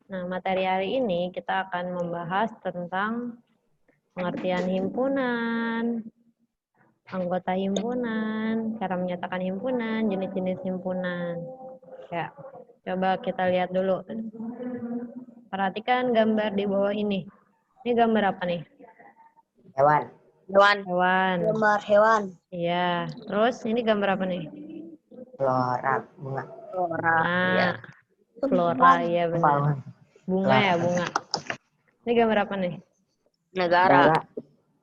Nah, materi hari ini kita akan membahas tentang pengertian himpunan, anggota himpunan, cara menyatakan himpunan, jenis-jenis himpunan. Ya, coba kita lihat dulu. Perhatikan gambar di bawah ini. Ini gambar apa nih? Hewan. Hewan. Gambar hewan. Iya. Terus ini gambar apa nih? Flora. Bunga. Nah, flora, iya benar. Bunga ya, bunga. Ini gambar apa nih? Negara.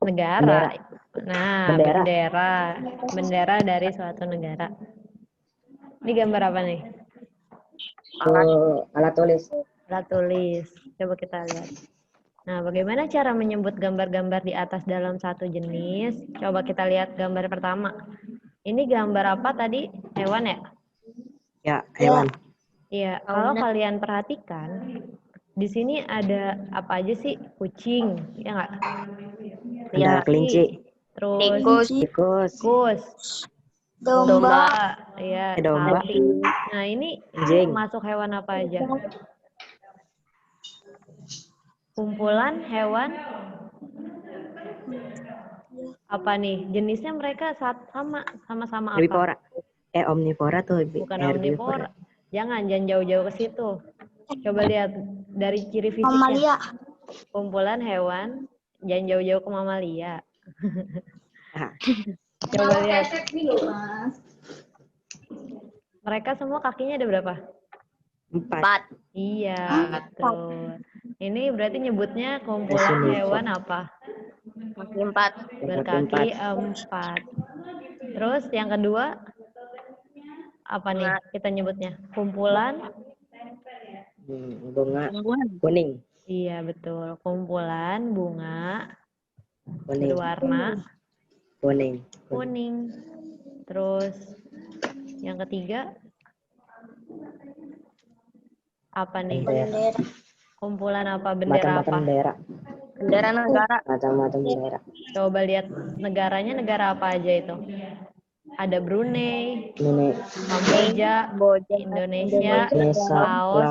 Negara. Nah, Bendera. bendera. Bendera dari suatu negara. Ini gambar apa nih? Alat tulis. Alat tulis. Coba kita lihat. Nah, bagaimana cara menyebut gambar-gambar di atas dalam satu jenis? Coba kita lihat gambar pertama. Ini gambar apa tadi? Hewan ya? Ya, hewan. Iya, kalau kalian perhatikan, di sini ada apa aja sih? Kucing, ya nggak? Ada kelinci. Terus Tikus. Domba. ya, Domba. sapi. Nah, ini Anjing. masuk hewan apa aja? Kumpulan hewan apa nih? Jenisnya mereka sama-sama apa? Herbivora. Omnivora tuh. Bukan Herbivora. omnivora. Jangan jauh-jauh ke situ. Coba lihat dari ciri fisiknya. Mamalia. Kumpulan hewan, jangan jauh-jauh ke mamalia. Ah, Coba lihat. Mereka semua kakinya ada berapa? 4. Iya, betul. Ini berarti nyebutnya kumpulan hewan apa? Berkaki 4. Terus yang kedua, apa nih kita nyebutnya? Kumpulan? Bunga. Kuning. Iya, betul. Kumpulan bunga Kuning. berwarna Kuning. kuning. Terus yang ketiga, apa nih? Bendera. Kumpulan apa? Bendera Macam-macam apa? bendera. Bendera negara. Macam-macam bendera. Coba lihat negaranya, negara apa aja itu? Ada Brunei, Ini Kamboja, Indonesia, Laos,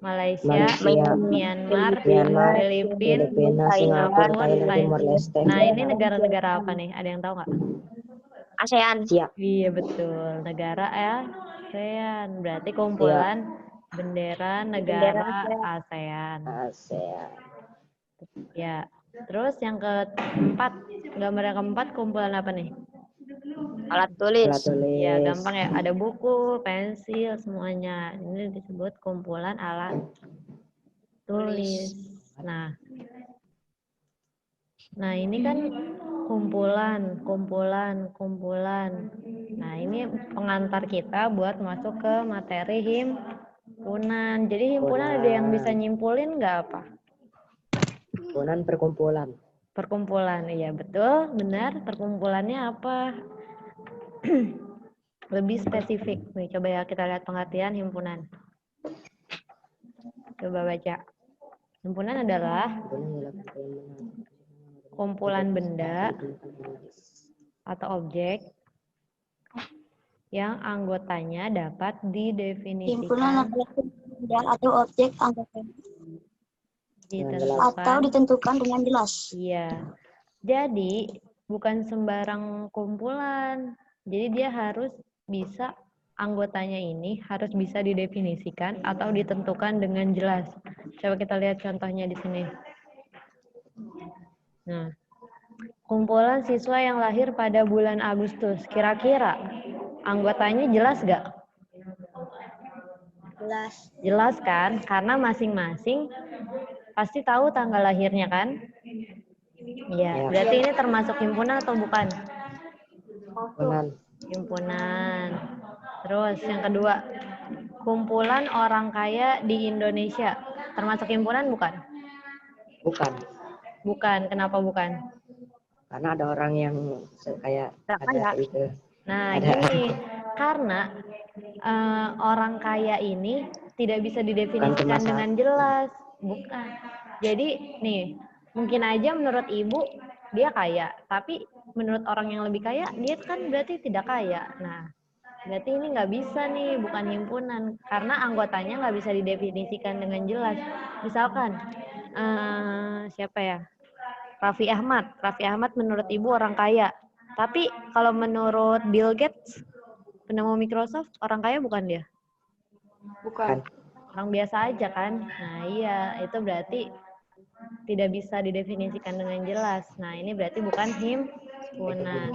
Malaysia, Myanmar, Filipina, Singapura, Singapura, Thailand, Timor Leste. Nah, ini negara-negara apa nih? Ada yang tahu nggak? ASEAN. Siap. Iya, betul. Negara ASEAN. Berarti kumpulan bendera negara ASEAN. ASEAN. Ya. Terus yang keempat, gambar yang keempat kumpulan apa nih? Alat tulis. Alat tulis. Ya, gampang ya. Ada buku, pensil, semuanya. Ini disebut kumpulan alat tulis. Nah, ini kan kumpulan. Nah, ini pengantar kita buat masuk ke materi himpunan. Jadi himpunan ada yang bisa nyimpulin nggak apa? Himpunan perkumpulan. Perkumpulan, iya betul, benar. Perkumpulannya apa? Lebih spesifik. Nih, coba ya kita lihat pengertian himpunan. Coba baca. Himpunan adalah kumpulan benda atau objek yang anggotanya dapat Himpunan didefinisikan, adalah benda atau objek anggota atau ditentukan. ditentukan dengan jelas. Iya. Jadi bukan sembarang kumpulan. Jadi dia harus bisa, anggotanya ini harus bisa didefinisikan atau ditentukan dengan jelas. Coba kita lihat contohnya di sini. Nah, kumpulan siswa yang lahir pada bulan Agustus. Kira-kira anggotanya jelas nggak? Jelas. Jelas kan? Karena masing-masing pasti tahu tanggal lahirnya kan? Iya. Berarti ini termasuk himpunan atau bukan? Himpunan. Terus yang kedua, kumpulan orang kaya di Indonesia. Termasuk himpunan bukan? Bukan. Bukan. Kenapa bukan? Karena ada orang yang kayak ada itu. Nah, gini. Karena orang kaya ini tidak bisa didefinisikan dengan jelas. Bukan. Jadi, nih, mungkin aja menurut ibu dia kaya, tapi menurut orang yang lebih kaya dia kan berarti tidak kaya. Nah, Berarti ini nggak bisa nih, bukan himpunan. Karena anggotanya nggak bisa didefinisikan dengan jelas. Misalkan, siapa ya? Raffi Ahmad. Raffi Ahmad menurut ibu orang kaya. Tapi kalau menurut Bill Gates, penemu Microsoft, orang kaya bukan dia? Bukan. Orang biasa aja kan? Nah iya, itu berarti tidak bisa didefinisikan dengan jelas. Nah ini berarti bukan himpunan.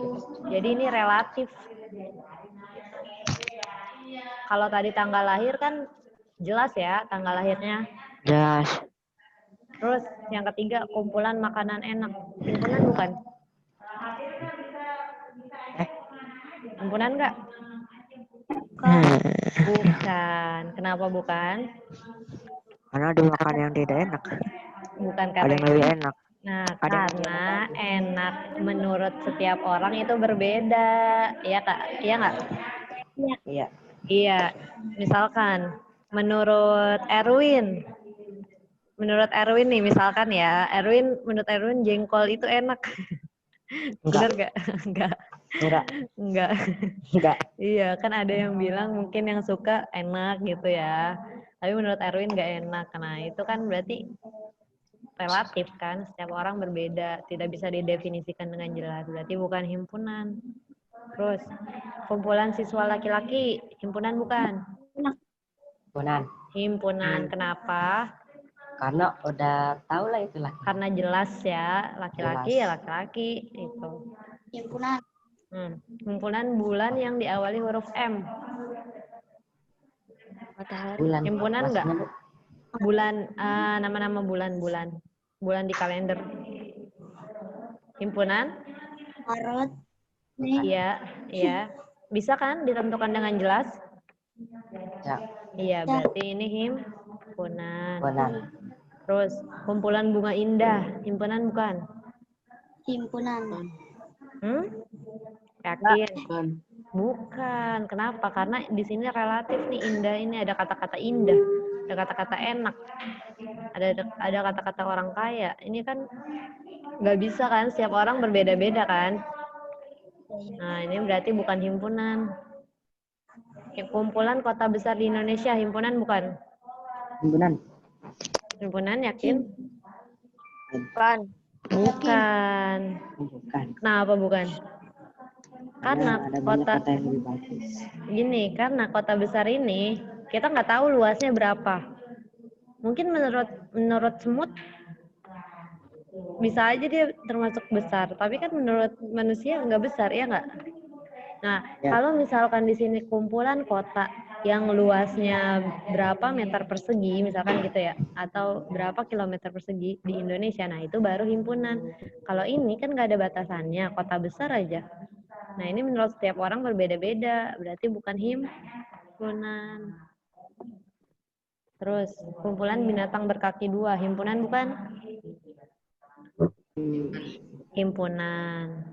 Jadi ini relatif. Kalau tadi tanggal lahir kan jelas ya tanggal lahirnya. Jelas. Terus yang ketiga kumpulan makanan enak. Himpunan bukan? Himpunan nggak? Bukan. Kenapa bukan? Karena ada makan yang tidak enak. Bukan Ada karena yang lebih enak. Nah, Ada yang karena enak menurut setiap orang itu berbeda. Iya, Kak? Iya nggak? Iya. Iya. Misalkan menurut Erwin nih misalkan ya, menurut Erwin jengkol itu enak. Bener Enggak. gak? Enggak. Enggak. Enggak. Enggak. Iya, kan ada yang bilang mungkin yang suka enak gitu ya. Tapi menurut Erwin gak enak. Nah, itu kan berarti relatif kan, setiap orang berbeda, tidak bisa didefinisikan dengan jelas. Berarti bukan himpunan. Terus, kumpulan siswa laki-laki, himpunan bukan? Himpunan. Himpunan, kenapa? Karena udah tahu lah itu laki. Karena jelas ya, laki-laki Jelas. ya laki-laki itu. Himpunan. Himpunan bulan yang diawali huruf M. Bulan. Himpunan enggak? Maksudnya, Bu? Bulan, nama-nama bulan-bulan. Bulan di kalender. Himpunan? Maret. Iya, iya. Bisa kan ditentukan dengan jelas? Ya. Iya, berarti ini himpunan. Himpunan. Terus, kumpulan bunga indah, himpunan bukan? Himpunan. Yakin? Bukan. Kenapa? Karena di sini relatif nih indah ini ada kata-kata indah, ada kata-kata enak, ada kata-kata orang kaya. Ini kan nggak bisa kan? Setiap orang berbeda-beda kan? Nah, ini berarti bukan himpunan. Kumpulan kota besar di Indonesia, himpunan bukan? Himpunan. Himpunan yakin? Bukan. Bukan. Bukan. Kenapa bukan? Karena ada banyak kota kata yang lebih bagus. gini, karena kota besar ini kita nggak tahu luasnya berapa. Mungkin menurut semut bisa aja dia termasuk besar, tapi kan menurut manusia nggak besar, ya nggak? Nah, Ya. kalau misalkan di sini kumpulan kota yang luasnya berapa meter persegi, misalkan gitu ya, atau berapa kilometer persegi di Indonesia, nah itu baru himpunan. Kalau ini kan nggak ada batasannya, kota besar aja. Nah, ini menurut setiap orang berbeda-beda, berarti bukan himpunan. Terus, kumpulan binatang berkaki dua, himpunan bukan? Himpunan.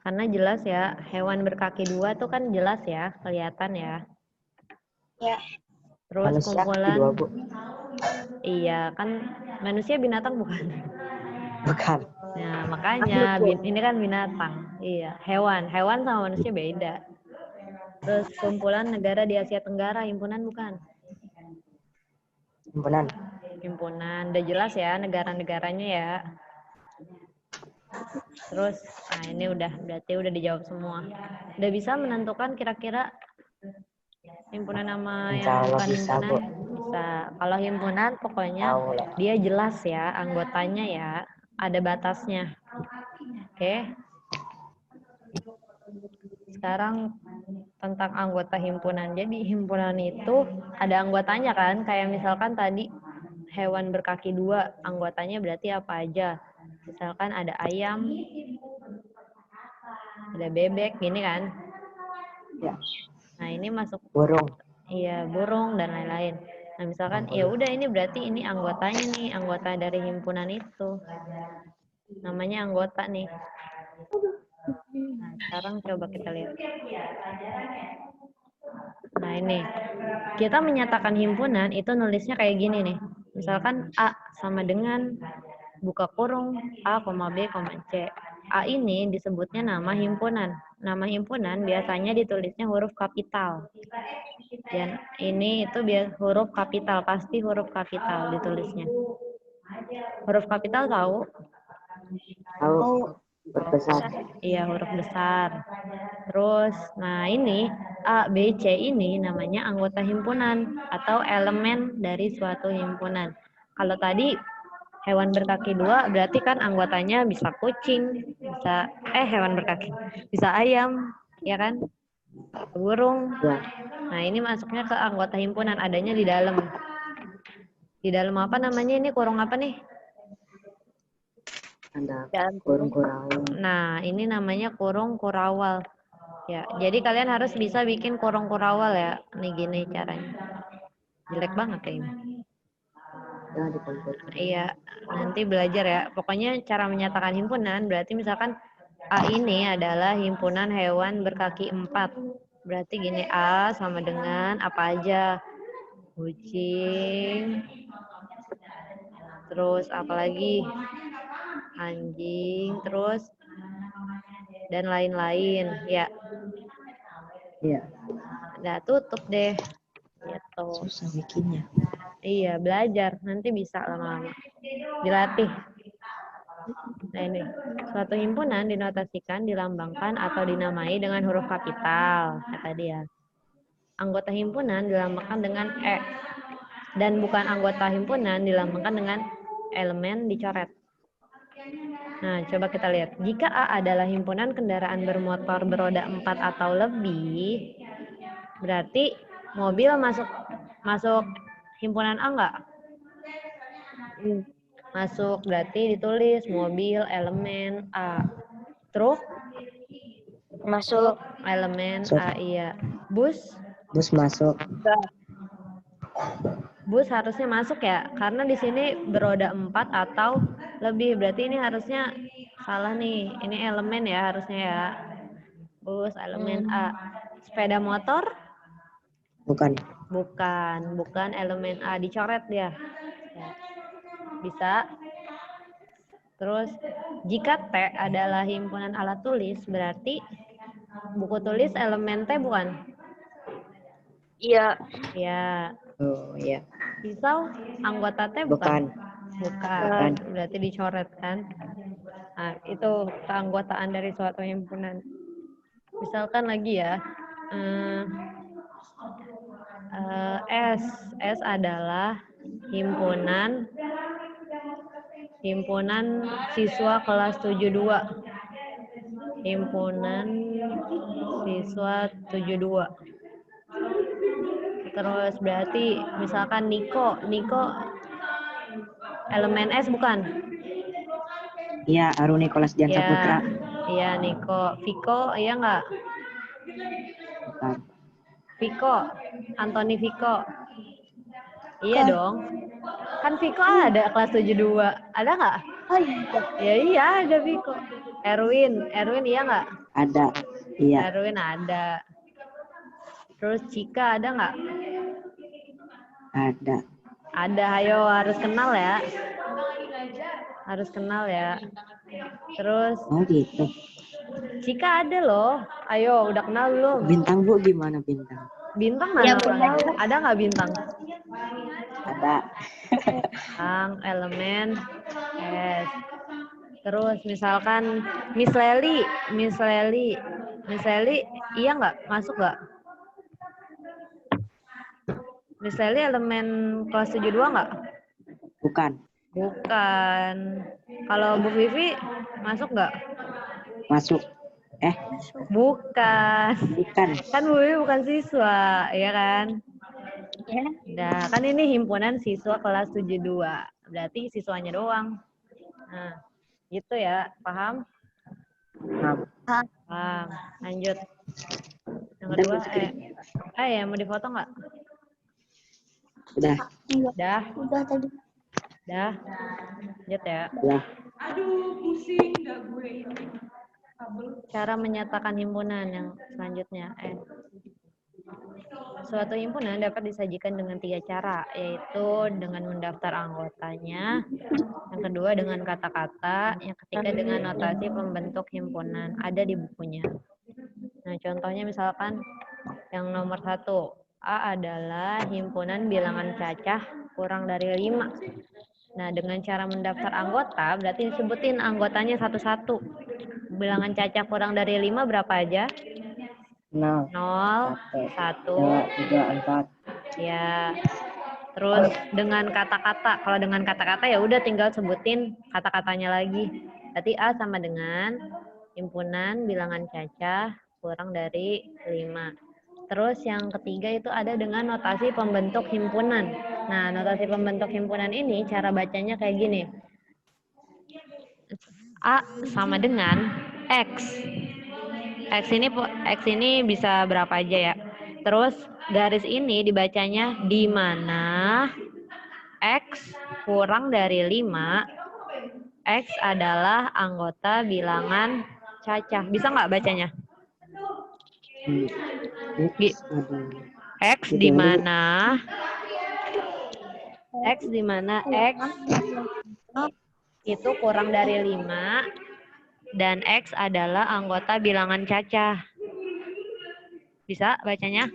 Karena jelas ya, hewan berkaki dua tuh kan jelas ya, kelihatan ya. Ya. Terus Manusia kumpulan, kedua, Bu. iya kan manusia binatang bukan? Bukan. Nah, makanya ini kan binatang. Iya, hewan sama manusia beda. Terus kumpulan negara di Asia Tenggara, himpunan bukan? Himpunan. Himpunan, udah jelas ya negara-negaranya ya. Terus, nah ini berarti udah dijawab semua. Udah bisa menentukan kira-kira himpunan nama Insya yang Allah bukan bisa, himpunan? Bu. Bisa. Kalau himpunan pokoknya Tahu lah. dia jelas ya, anggotanya ya, ada batasnya. Oke. Sekarang tentang anggota himpunan. Jadi himpunan itu ada anggotanya kan, kayak misalkan tadi hewan berkaki dua, anggotanya berarti apa aja? Misalkan ada ayam, ada bebek, gini kan? Ya. Nah ini masuk Burung. iya burung dan lain-lain. Nah misalkan ya udah ini berarti ini anggotanya nih, anggota dari himpunan itu. Namanya anggota nih. Nah sekarang coba kita lihat. Nah ini, kita menyatakan himpunan itu nulisnya kayak gini nih. Misalkan A sama dengan buka kurung A, B, C. A ini disebutnya nama himpunan. nama himpunan biasanya ditulisnya huruf kapital. Dan ini itu huruf kapital, pasti huruf kapital ditulisnya. Huruf kapital tahu? Tahu berbesar. Iya, huruf besar. Terus, nah ini A, B, C ini namanya anggota himpunan atau elemen dari suatu himpunan. Kalau tadi hewan berkaki 2 berarti kan anggotanya bisa kucing, bisa hewan berkaki, bisa ayam, ya kan? Burung. Ya. Nah, ini masuknya ke anggota himpunan, adanya di dalam. Di dalam apa namanya ini? Kurung apa nih? Ada kurung kurawal. Nah, ini namanya kurung kurawal. Ya, jadi kalian harus bisa bikin kurung kurawal ya. Nih gini caranya. Jelek banget ya ini. Jangan di komputer. Iya, nanti belajar ya. Pokoknya cara menyatakan himpunan berarti misalkan A ini adalah himpunan hewan berkaki 4. Berarti gini, A sama dengan apa aja? Kucing. Terus apalagi? Anjing, terus dan lain-lain, ya. Iya. Nah, tutup deh. Gitu. Susah bikinnya. Iya, belajar. Nanti bisa lama-lama. Dilatih. Nah ini, suatu himpunan dinotasikan, dilambangkan, atau dinamai dengan huruf kapital, kata dia. Anggota himpunan dilambangkan dengan E. Dan bukan anggota himpunan dilambangkan dengan elemen dicoret. Nah, coba kita lihat. Jika A adalah himpunan kendaraan bermotor beroda 4 atau lebih, berarti mobil masuk himpunan A nggak? Masuk, berarti ditulis mobil elemen A. Truk Masuk. elemen Masuk. A, iya. Bus Masuk. Bus harusnya masuk ya, karena di sini beroda 4 atau lebih, berarti ini harusnya salah nih. Ini elemen ya harusnya ya. Bus elemen A. Sepeda motor? Bukan. Bukan elemen A, dicoret dia. Ya. Bisa. Terus, jika T adalah himpunan alat tulis, berarti buku tulis elemen T bukan? Iya. Ya. Oh iya. Pisau anggota T bukan? Bukan. Berarti dicoret kan? Nah, itu keanggotaan dari suatu himpunan. Misalkan lagi ya, S adalah himpunan siswa kelas 72. Himpunan siswa 72. Terus berarti misalkan Niko elemen S bukan? Iya, Aruni Nikolas Dian Saputra. Iya, Niko. Viko, iya nggak? Bukan. Viko, Antoni Viko. Iya dong. Kan Viko ada kelas 72. Ada nggak? Oh iya. Ya iya, ada Viko. Erwin iya nggak? Ada. Iya. Erwin ada. Terus Cika ada nggak? Ada. Ada, ayo harus kenal ya. Harus kenal ya. Terus Oh gitu. Cika ada loh. Ayo, udah kenal belum? Bintang Bu gimana bintang? Bintang mana? Ada nggak bintang? Ada. Bintang, elemen S. Terus misalkan Miss Lely, iya nggak? Masuk nggak? Miss Lely elemen kelas 72 nggak? Bukan. Kalau Bu Vivi masuk nggak? Masuk. Bukan. Kan Bu Vivi bukan siswa, ya kan? Ya. Nah, kan ini himpunan siswa kelas 72. Berarti siswanya doang. Nah, gitu ya. Paham? Paham. Lanjut. Yang kedua, ya mau difoto nggak? Udah. Udah tadi. Dah. Lanjut ya. Udah. Aduh, pusing nggak gue ini. Cara menyatakan himpunan yang selanjutnya. Suatu himpunan dapat disajikan dengan 3 cara, yaitu dengan mendaftar anggotanya, yang kedua dengan kata-kata, yang ketiga dengan notasi pembentuk himpunan. Ada di bukunya. Nah, contohnya misalkan yang nomor 1, A adalah himpunan bilangan cacah kurang dari 5. Nah, dengan cara mendaftar anggota, berarti disebutin anggotanya satu-satu. Bilangan cacah kurang dari 5 berapa aja? 0, 0, 1, 1, 2, 3, 4. ya. Terus dengan kata-kata, kalau dengan kata-kata ya udah tinggal sebutin kata-katanya lagi. Berarti A sama dengan himpunan bilangan cacah kurang dari 5. Terus yang ketiga itu ada dengan notasi pembentuk himpunan. Nah, notasi pembentuk himpunan ini cara bacanya kayak gini. A sama dengan X. X ini bisa berapa aja ya. Terus garis ini dibacanya di mana X kurang dari 5, X adalah anggota bilangan cacah. Bisa nggak bacanya? X di mana X itu kurang dari 5 dan X adalah anggota bilangan cacah. Bisa bacanya?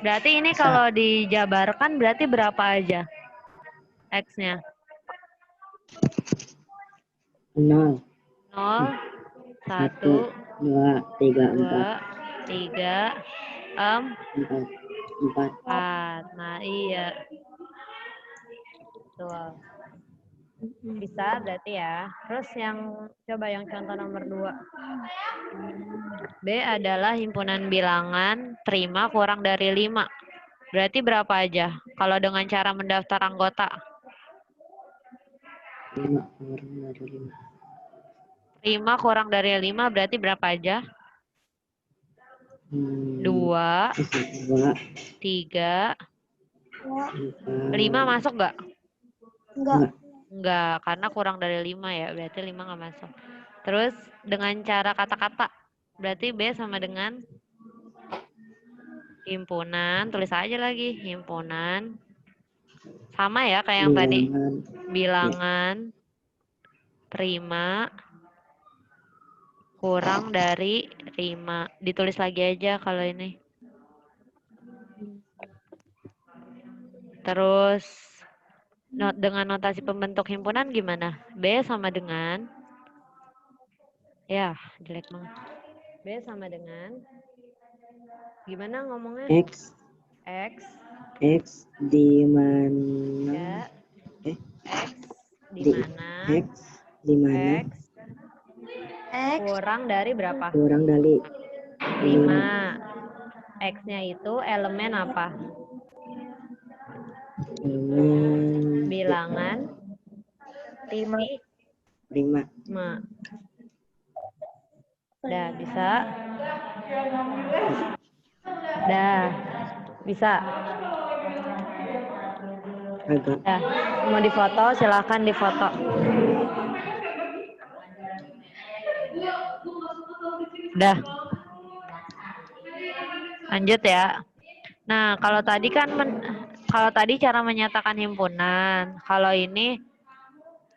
Berarti ini kalau dijabarkan berarti berapa aja X-nya? 0, 0, 1, 2, 3, 3, 4. 4. Nah, iya. Betul. Bisa berarti ya. Terus coba yang contoh nomor 2. B adalah himpunan bilangan prima kurang dari 5. Berarti berapa aja kalau dengan cara mendaftar anggota? 5 kurang dari 5. 5 kurang dari 5 berarti berapa aja? 2, 3, 5 masuk nggak? Enggak, karena kurang dari 5 ya, berarti 5 nggak masuk. Terus dengan cara kata-kata, berarti B sama dengan himpunan, tulis aja lagi, himpunan. Sama ya kayak yang tadi, bilangan prima kurang dari 5. Ditulis lagi aja kalau ini. Terus dengan notasi pembentuk himpunan gimana? B sama dengan, ya jelek banget. B sama dengan, gimana ngomongnya? X di mana? Ya, X di mana? X di mana? X kurang dari berapa? Kurang dari 5. X-nya itu elemen apa? Bilangan 5. Dah, bisa? Dah, bisa? agak. Dah, mau difoto silahkan difoto. Dah. Lanjut ya. Nah, kalau tadi kan cara menyatakan himpunan. Kalau ini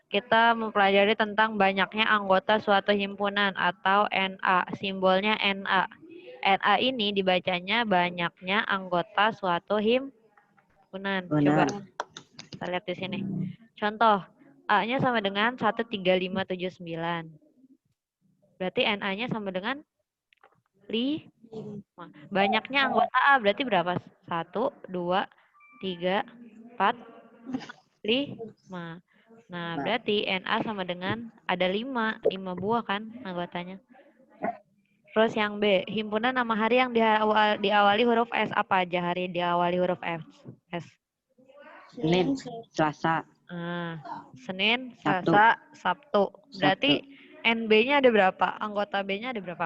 kita mempelajari tentang banyaknya anggota suatu himpunan atau NA, simbolnya NA. NA ini dibacanya banyaknya anggota suatu himpunan. Coba kita lihat di sini. Contoh, A-nya sama dengan 13579. Berarti NA-nya sama dengan 5. Banyaknya anggota A berarti berapa? 1, 2, 3, 4, 5. Nah, berarti NA sama dengan ada 5 buah kan anggotanya. Terus yang B, himpunan nama hari yang diawali huruf S. Apa aja hari diawali huruf S? Senin, Selasa. Senin, Selasa, Sabtu. Berarti NB-nya ada berapa? Anggota B-nya ada berapa?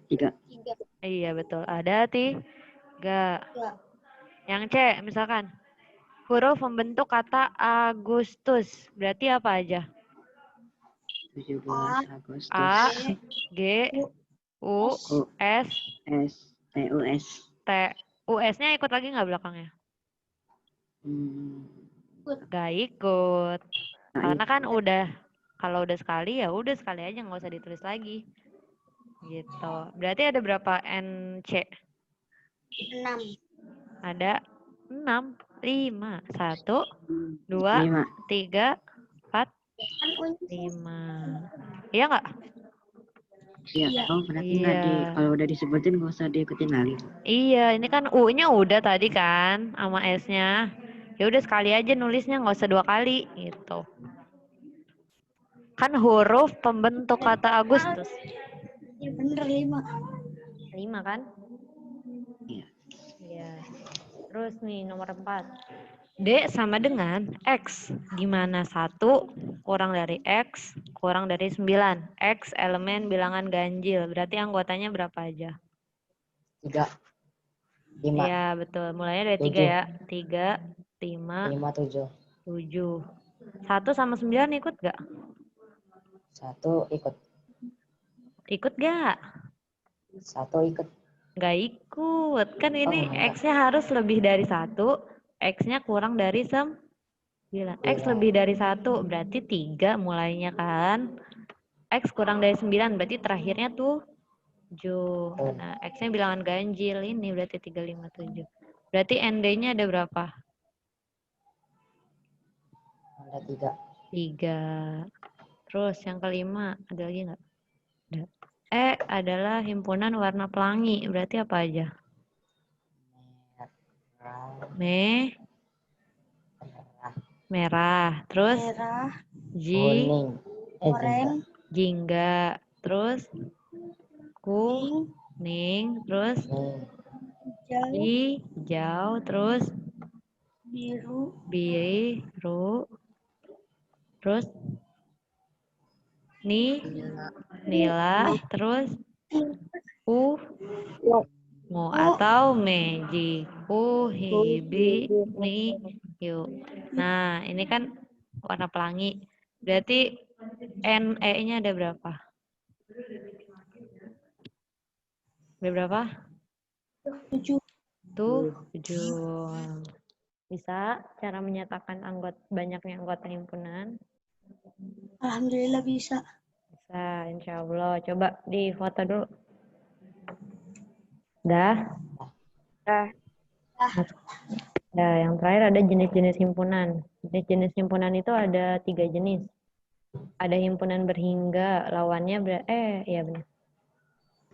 3. Iya, betul. Ada 3. Yang C, misalkan. Huruf pembentuk kata Agustus. Berarti apa aja? 17 Agustus. A, G, U, S, T, U, S. T. US-nya ikut lagi nggak belakangnya? Nggak ikut. Karena kan udah, kalau udah sekali ya udah sekali aja, nggak usah ditulis lagi. Gitu. Berarti ada berapa NC? 6. Ada 6, 5, 1, 2, 5. 3, 4, 5. Iya nggak? Iya. Oh, berarti nggak Iya. kalau udah disebutin nggak usah diikutin lagi. Iya, ini kan U-nya udah tadi kan sama S-nya. Ya udah sekali aja nulisnya, nggak usah 2 kali gitu. Kan huruf pembentuk kata Agustus. Ya bener 5. 5 kan? Iya. Iya. Terus nih nomor 4. D sama dengan X, di mana 1 kurang dari X kurang dari 9. X elemen bilangan ganjil, berarti anggotanya berapa aja? 3, 5, Iya betul, mulainya dari 3 7. ya. 3, 5, 5, 7. 7. 1 sama 9 ikut gak? 1 ikut. Ikut gak? 1 ikut. Gak ikut, kan ini enggak. X-nya harus lebih dari 1, X-nya kurang dari 9. X lebih dari 1, berarti 3 mulainya kan. X kurang dari 9, berarti terakhirnya 7. Nah, X-nya bilangan ganjil, ini berarti 3, 5, 7. Berarti ND-nya ada berapa? Ada 3. 3. Terus yang kelima, ada lagi nggak? Ada. E adalah himpunan warna pelangi, berarti apa aja? Merah. Terus Merah, Kuning. oranye, jingga. Terus pink, kuning. Terus hijau, hijau. Terus biru, biru. Terus nila. Terus ungu atau magic. Hibi, ni, yuk. Nah, ini kan warna pelangi. Berarti NE-nya ada berapa? Ada berapa? 7. 7. Bisa cara menyatakan banyaknya anggota himpunan? Alhamdulillah bisa. Bisa, insya Allah. Coba di foto dulu. Dah? Nah, yang terakhir ada jenis-jenis himpunan. Jenis-jenis himpunan itu ada 3 jenis. Ada himpunan berhingga, lawannya iya benar.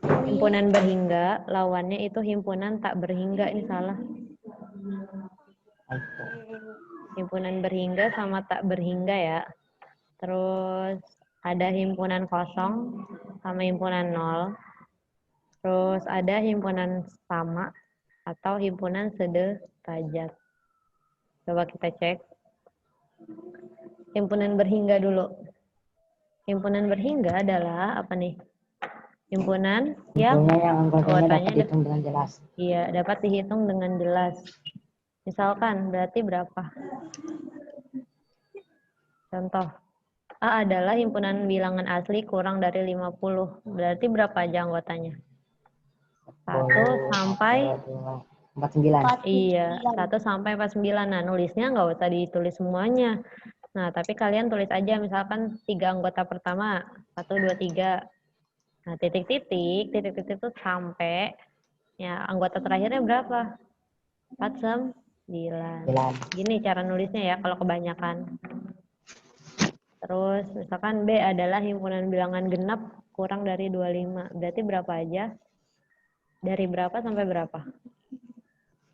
Himpunan berhingga, lawannya itu himpunan tak berhingga. Ini salah. Himpunan berhingga sama tak berhingga ya. Terus ada himpunan kosong sama himpunan nol. Terus ada himpunan sama atau himpunan sederajat. Coba kita cek. Himpunan berhingga dulu. Himpunan berhingga adalah apa nih? Himpunan yang anggotanya dapat dihitung dengan jelas. Iya, dapat dihitung dengan jelas. Misalkan berarti berapa? Contoh. A adalah himpunan bilangan asli kurang dari 50. Berarti berapa aja anggotanya? 1 sampai 49. Iya, 1 sampai 49. Nah, nulisnya nggak usah ditulis semuanya. Nah, tapi kalian tulis aja misalkan 3 anggota pertama, 1, 2, 3. Nah, titik-titik itu sampai ya anggota terakhirnya berapa? 4, 9. Gini cara nulisnya ya kalau kebanyakan. Terus misalkan B adalah himpunan bilangan genap kurang dari 25. Berarti berapa aja? Dari berapa sampai berapa?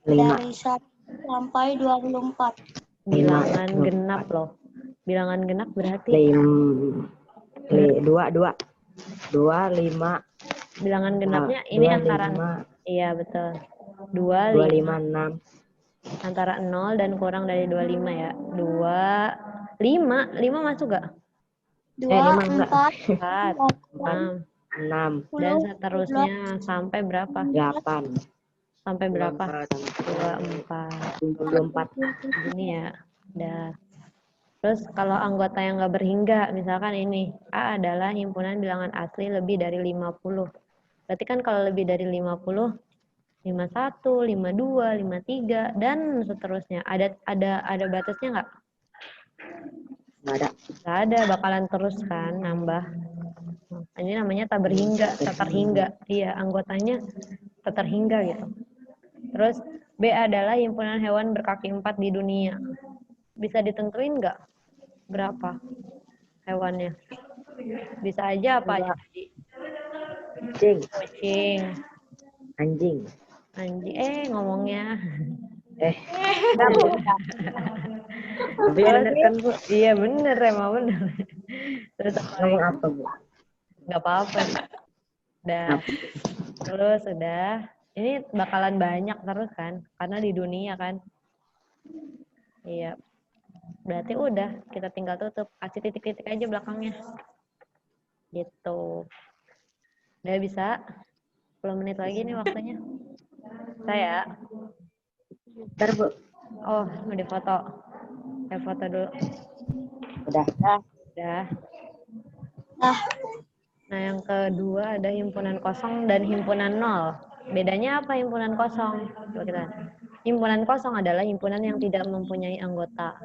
5. Dari 1 sampai 24. Bilangan genap loh. Bilangan genap berarti 2, 5. Bilangan genapnya ini antara 5. Iya betul. 2, 5, 6. Antara 0 dan kurang dari 25 ya. 2, 5 masuk gak? 2, 4, 6. 6. Dan seterusnya sampai berapa? 8. Sampai berapa? 24. Gini ya. Udah. Terus kalau anggota yang nggak berhingga, misalkan ini, A adalah himpunan bilangan asli lebih dari 50. Berarti kan kalau lebih dari 50, 51, 52, 53, dan seterusnya. Ada batasnya nggak? Nggak ada. Nggak ada, bakalan terus kan nambah. Ini namanya tak berhingga, tak terhingga. Iya, anggotanya tak terhingga gitu. Terus B adalah himpunan hewan berkaki 4 di dunia. Bisa ditentuin nggak berapa hewannya? Bisa aja apa aja tadi? Kucing, Kucing, anjing. anjing, ngomongnya. Tapi bener kan Bu? Iya bener, emang bener. Terus apa lagi? Ngomong apa Bu? Nggak apa-apa. Udah. Terus udah. Ini bakalan banyak terus kan? Karena di dunia kan. Iya. Berarti udah. Kita tinggal tutup. Kasih titik-titik aja belakangnya. Gitu. Udah bisa? 10 menit lagi nih waktunya. Saya. Ntar Bu. Oh, mau difoto. Saya foto dulu. Udah. Udah. Nah, Nah, yang kedua ada himpunan kosong dan himpunan nol. Bedanya apa himpunan kosong? Coba kita. Himpunan kosong adalah himpunan yang tidak mempunyai anggota.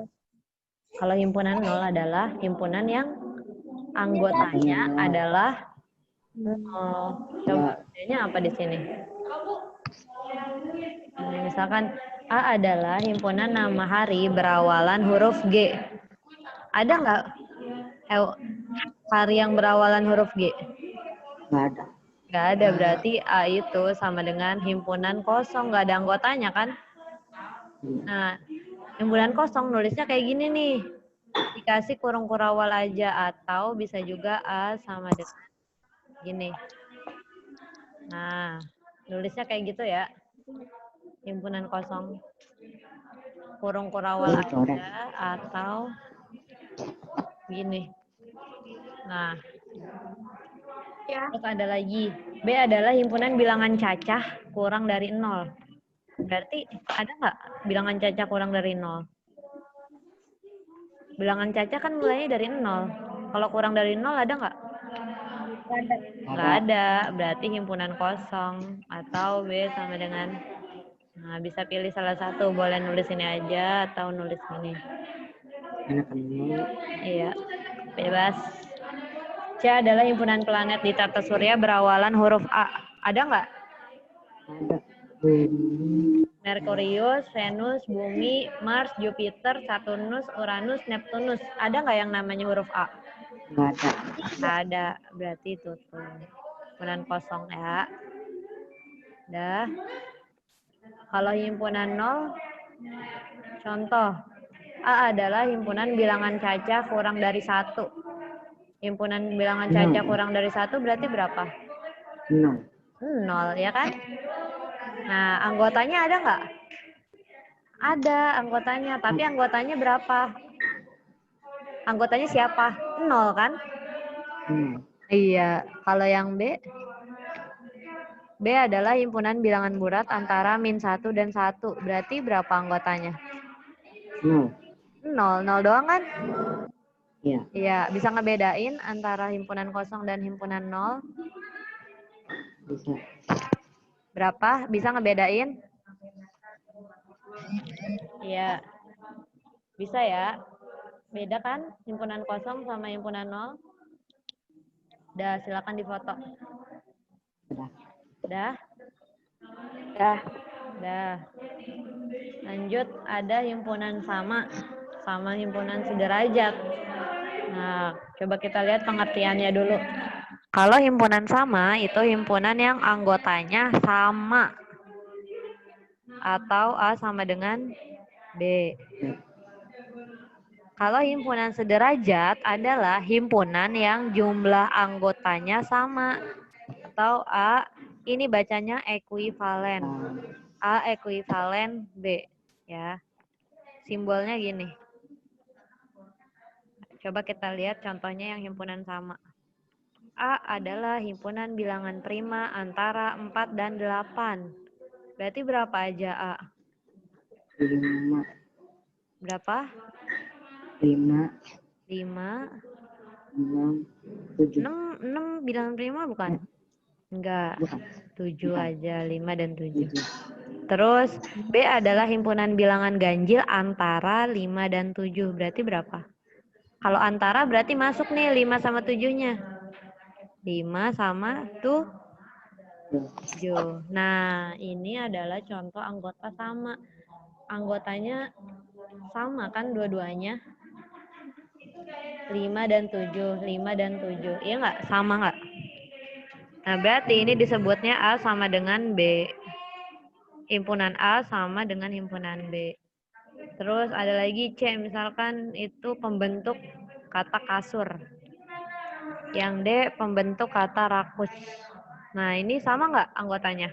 Kalau himpunan nol adalah himpunan yang anggotanya adalah nol. Coba bedanya apa di sini? Ini misalkan A adalah himpunan nama hari berawalan huruf G. Ada nggak hari yang berawalan huruf G? Nggak ada. Nggak ada, berarti A itu sama dengan himpunan kosong, nggak ada anggotanya kan? Nah, himpunan kosong nulisnya kayak gini nih. Dikasih kurung kurawal aja, atau bisa juga A sama dengan gini. Nah, nulisnya kayak gitu ya. Himpunan kosong. Kurung kurawal aja, atau gini. Nah, terus ada lagi. B adalah himpunan bilangan cacah kurang dari 0. Berarti ada nggak bilangan cacah kurang dari 0? Bilangan cacah kan mulainya dari 0. Kalau kurang dari 0 ada nggak? Nggak ada. Berarti himpunan kosong. Atau B sama dengan, nah bisa pilih salah satu. Boleh nulis ini aja atau nulis ini. Enakan dulu. Iya, bebas. C adalah himpunan planet di tata surya berawalan huruf A. Ada nggak? Ada. Bumi. Merkurius, Venus, Bumi, Mars, Jupiter, Saturnus, Uranus, Neptunus. Ada nggak yang namanya huruf A? Nggak ada. Ada. Berarti itu tuh. Himpunan kosong ya. Dah. Kalau himpunan 0, contoh. A adalah himpunan bilangan cacah kurang dari 1. Himpunan bilangan cacah kurang dari 1 berarti berapa? 0. 0, ya kan? Nah, anggotanya ada nggak? Ada anggotanya, tapi anggotanya berapa? Anggotanya siapa? 0 kan? 0. Iya. Kalau yang B? B adalah himpunan bilangan bulat antara -1 dan 1. Berarti berapa anggotanya? 0. 0 doang kan? Iya. Iya. Bisa ngebedain antara himpunan kosong dan himpunan 0? Bisa. Berapa? Bisa ngebedain? Iya. Bisa ya? Beda kan? Himpunan kosong sama himpunan 0? Udah, silakan difoto. Udah. Udah? Udah. Udah. Lanjut, ada himpunan sama himpunan sederajat. Nah, coba kita lihat pengertiannya dulu. Kalau himpunan sama, itu himpunan yang anggotanya sama. Atau A sama dengan B. Kalau himpunan sederajat adalah himpunan yang jumlah anggotanya sama. Atau A, ini bacanya ekuivalen. A ekuivalen B. Ya. Simbolnya gini. Coba kita lihat contohnya yang himpunan sama. A adalah himpunan bilangan prima antara 4 dan 8. Berarti berapa aja A? 5. Berapa? 5. 5. 6. 7. 6 bilangan prima bukan? Enggak. Bukan. 7 aja, 5 dan 7. Terus B adalah himpunan bilangan ganjil antara 5 dan 7. Berarti berapa? Kalau antara berarti masuk nih 5 sama 7-nya. 5 sama 7. Nah, ini adalah contoh anggota sama. Anggotanya sama kan dua-duanya? 5 dan 7. 5 dan 7. Iya nggak? Sama nggak? Nah, berarti ini disebutnya A sama dengan B. Himpunan A sama dengan himpunan B. Terus ada lagi C, misalkan itu pembentuk kata kasur. Yang D pembentuk kata rakus. Nah, ini sama nggak anggotanya?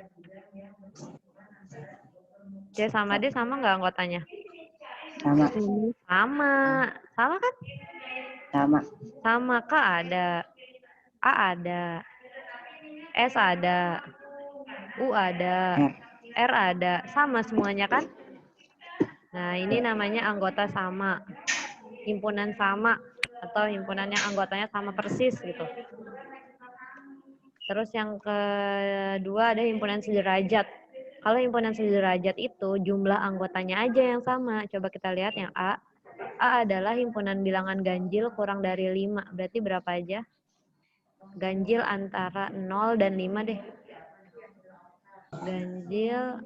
C sama D sama nggak anggotanya? Sama. Sama. Sama kan? Sama. Sama. K ada. A ada. S ada. U ada. R ada. Sama semuanya kan? Nah, ini namanya anggota sama. Himpunan sama. Atau himpunan yang anggotanya sama persis gitu. Terus yang kedua ada himpunan sederajat. Kalau himpunan sederajat itu jumlah anggotanya aja yang sama. Coba kita lihat yang A. A adalah himpunan bilangan ganjil kurang dari 5. Berarti berapa aja? Ganjil antara 0 dan 5 deh. Ganjil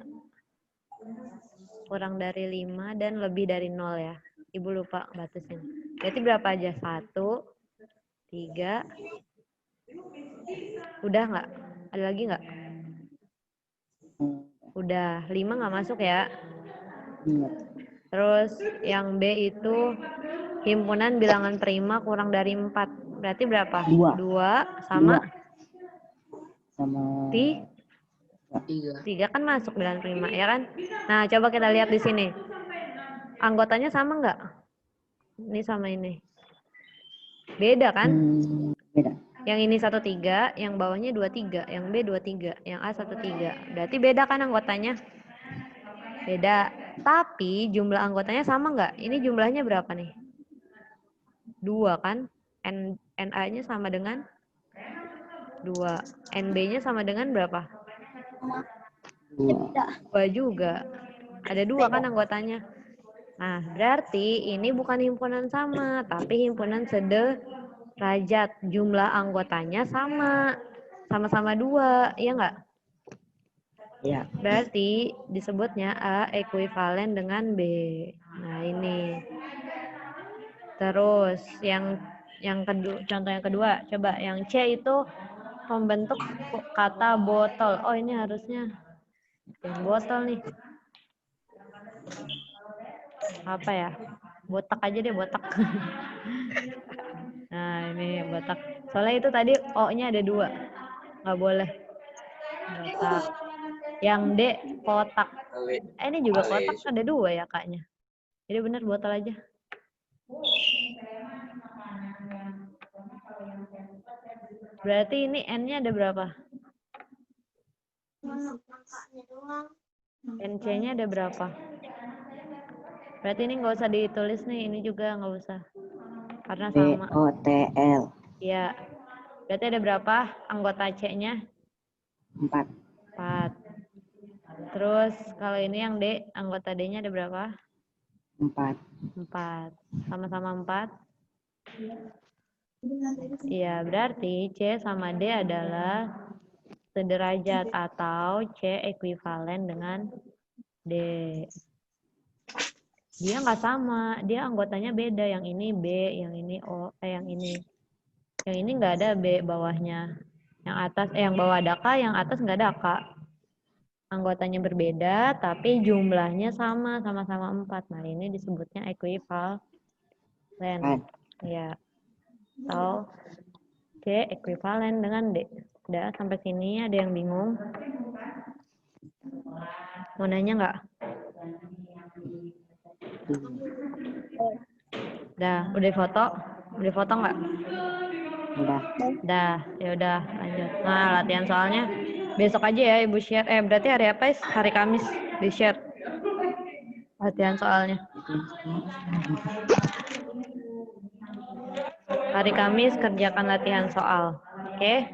kurang dari 5 dan lebih dari 0 ya. Ibu lupa batasin. Berarti berapa aja? 1, 3. Udah nggak? Ada lagi nggak? Udah. 5 nggak masuk ya. Terus yang B itu himpunan bilangan prima kurang dari 4. Berarti berapa? 2 sama? Sama 3 kan masuk bilangan prima, ya kan? Nah, coba kita lihat di sini. Anggotanya sama nggak? Ini sama ini. Beda kan? beda. Yang ini 1,3, yang bawahnya 2,3, yang B 2,3, yang A 1,3. Berarti beda kan anggotanya? Beda. Tapi jumlah anggotanya sama nggak? Ini jumlahnya berapa nih? 2 kan? NA-nya sama dengan 2. NB-nya sama dengan berapa? 2 juga. Ada 2 kan anggotanya. Nah, berarti ini bukan himpunan sama, tapi himpunan sederajat. Jumlah anggotanya sama. Sama-sama 2, iya nggak? Ya. Berarti disebutnya A ekuivalen dengan B. Nah, ini. Terus yang kedua, contoh yang kedua, coba yang C itu pembentuk kata botol. Oh, ini harusnya yang botol nih. Apa ya? Botak aja deh, botak. Nah, ini botak. Soalnya itu tadi O-nya ada 2. Nggak boleh. Botak. Yang D, kotak. Ini juga kotak ada 2 ya, Kaknya. Jadi benar botol aja. Berarti ini N-nya ada berapa? NC-nya ada berapa? Berarti ini nggak usah ditulis nih, ini juga nggak usah. Karena sama. BOTL. Iya. Berarti ada berapa anggota C-nya? 4. Terus kalau ini yang D, anggota D-nya ada berapa? 4. 4. Sama-sama 4? Iya, berarti C sama D adalah sederajat atau C ekuivalen dengan D. Dia nggak sama, dia anggotanya beda. Yang ini B, yang ini O, yang ini. Yang ini nggak ada B bawahnya. Yang atas, yang bawah ada K, yang atas nggak ada K. Anggotanya berbeda, tapi jumlahnya sama, sama-sama 4. Nah, ini disebutnya ekuivalen. Ya. Atau C ekuivalen dengan D. Udah, sampai sini ada yang bingung? Mau nanya nggak? Udah foto? Udah foto nggak? Udah, ya udah lanjut. Nah, latihan soalnya besok aja ya Ibu share. Berarti hari apa? Hari Kamis di share. Latihan soalnya. Hari Kamis kerjakan latihan soal. Oke?